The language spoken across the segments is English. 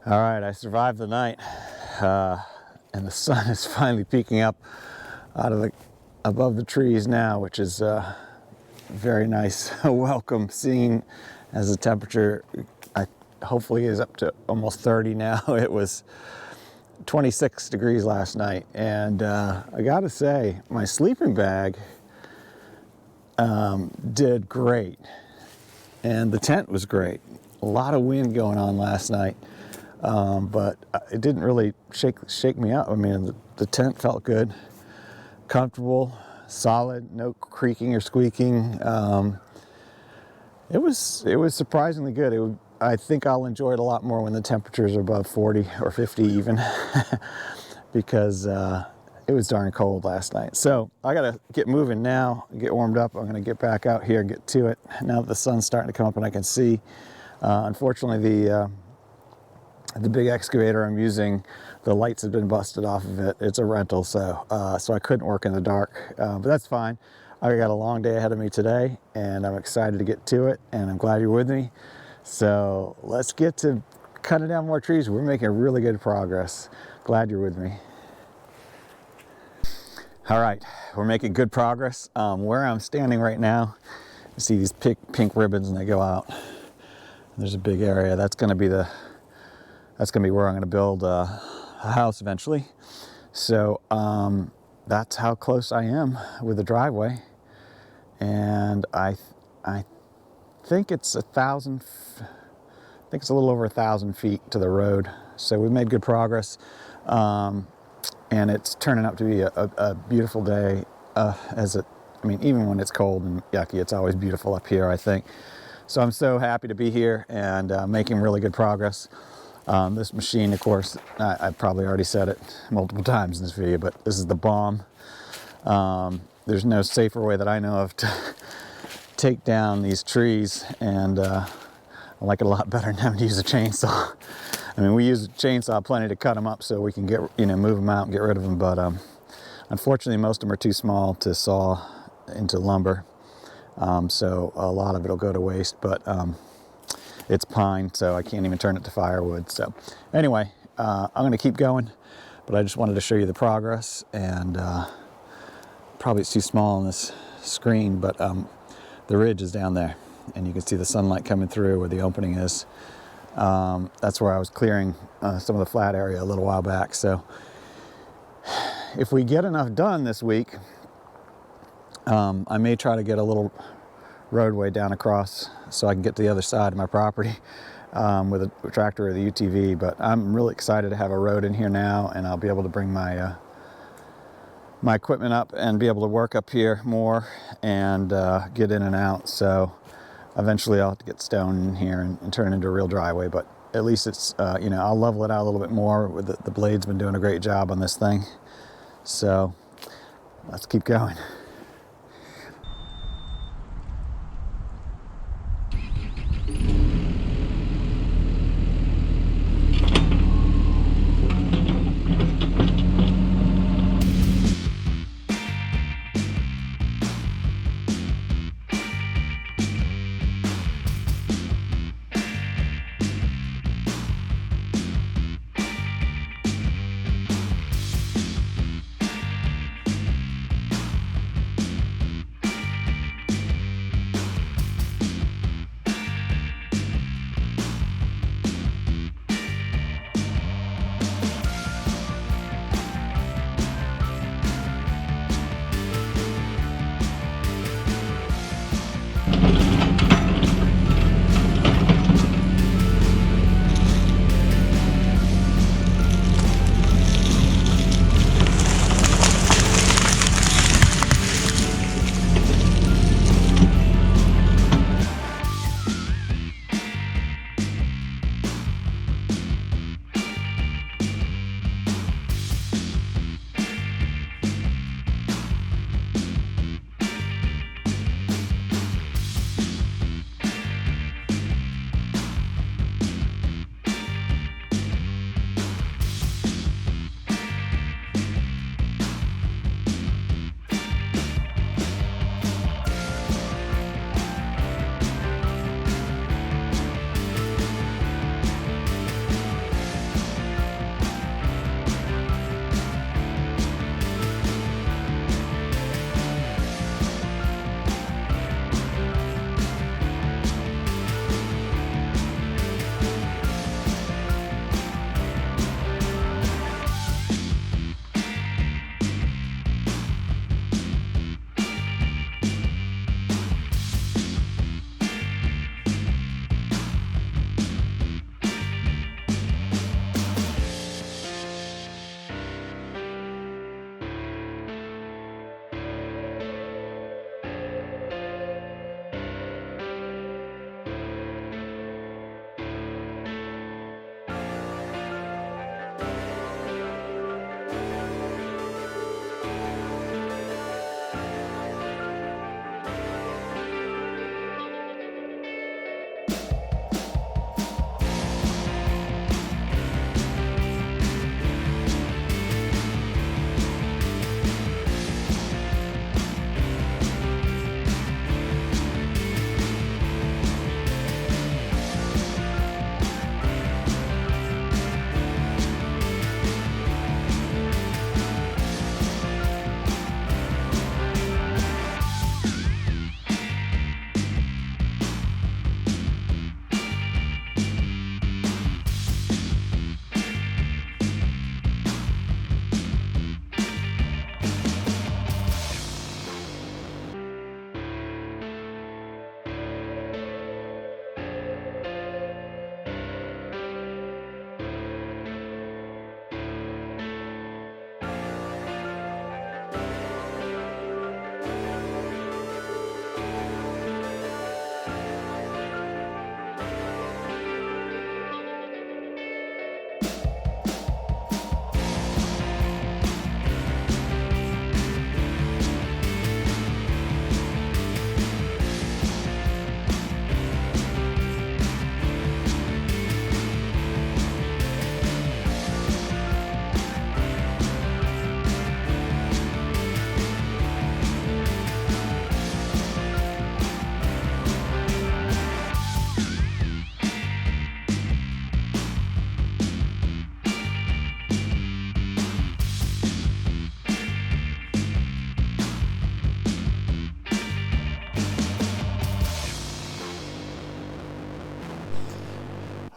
All right, I survived the night, and the sun is finally peeking up above the trees now, which is a very nice welcome scene as the temperature hopefully is up to almost 30 now. It was 26 degrees last night, and I gotta say, my sleeping bag did great, and the tent was great. A lot of wind going on last night. But it didn't really shake me up. I mean, the tent felt good, comfortable, solid, no creaking or squeaking. It was surprisingly good. I think I'll enjoy it a lot more when the temperatures are above 40 or 50 even, because it was darn cold last night. So I gotta get moving now, get warmed up. I'm gonna get back out here and get to it now that the sun's starting to come up and I can see. Unfortunately, the big excavator I'm using, the lights have been busted off of it. It's a rental, so I couldn't work in the dark, but that's fine. I got a long day ahead of me today, and I'm excited to get to it, and I'm glad you're with me. So let's get to cutting down more trees. We're making really good progress. Glad you're with me. All right, we're making good progress. Where I'm standing right now, you see these pink ribbons, and they go out. There's a big area. That's going to be where I'm going to build a house eventually. So that's how close I am with the driveway, and I think it's a little over 1,000 feet to the road. So we've made good progress, and it's turning out to be a beautiful day. Even when it's cold and yucky, it's always beautiful up here, I think. So I'm so happy to be here and making really good progress. This machine, of course, I probably already said it multiple times in this video, but this is the bomb. There's no safer way that I know of to take down these trees, and I like it a lot better than having to use a chainsaw. I mean, we use a chainsaw plenty to cut them up so we can move them out and get rid of them, but unfortunately most of them are too small to saw into lumber. So a lot of it will go to waste, but it's pine, so I can't even turn it to firewood. So anyway, I'm going to keep going, but I just wanted to show you the progress, and probably it's too small on this screen, but the ridge is down there, and you can see the sunlight coming through where the opening is. That's where I was clearing some of the flat area a little while back. So if we get enough done this week, I may try to get a little roadway down across so I can get to the other side of my property with a tractor or the UTV. But I'm really excited to have a road in here now, and I'll be able to bring my my equipment up and be able to work up here more and get in and out. So eventually I'll have to get stone in here and turn it into a real driveway, but at least it's I'll level it out a little bit more. With the blade's been doing a great job on this thing. So let's keep going.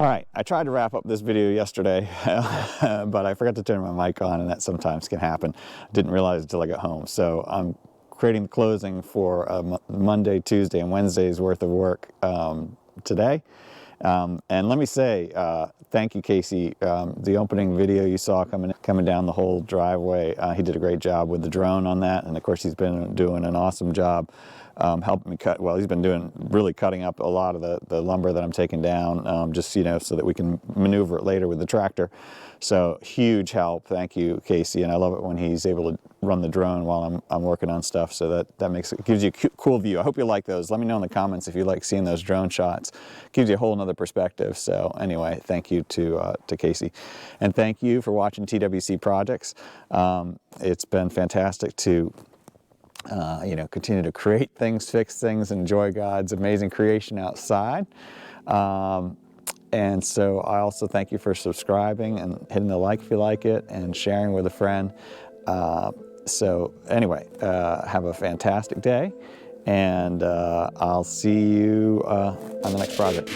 All right, I tried to wrap up this video yesterday, but I forgot to turn my mic on, and that sometimes can happen. Didn't realize it until I got home. So I'm creating the closing for Monday, Tuesday, and Wednesday's worth of work today. And let me say, thank you, Casey. The opening video you saw coming down the whole driveway, he did a great job with the drone on that. And of course, he's been doing an awesome job helping me cut. Well, he's been really cutting up a lot of the lumber that I'm taking down, just, you know, so that we can maneuver it later with the tractor. So huge help. Thank you, Casey. And I love it when he's able to run the drone while I'm working on stuff. So that makes it, gives you a cool view. I hope you like those. Let me know in the comments if you like seeing those drone shots. Gives you a whole nother perspective. So anyway, thank you to Casey, and thank you for watching TWC Projects. It's been fantastic to you know, continue to create things, fix things, enjoy God's amazing creation outside. And so I also thank you for subscribing and hitting the like if you like it, and sharing with a friend. So anyway, have a fantastic day, and I'll see you on the next project.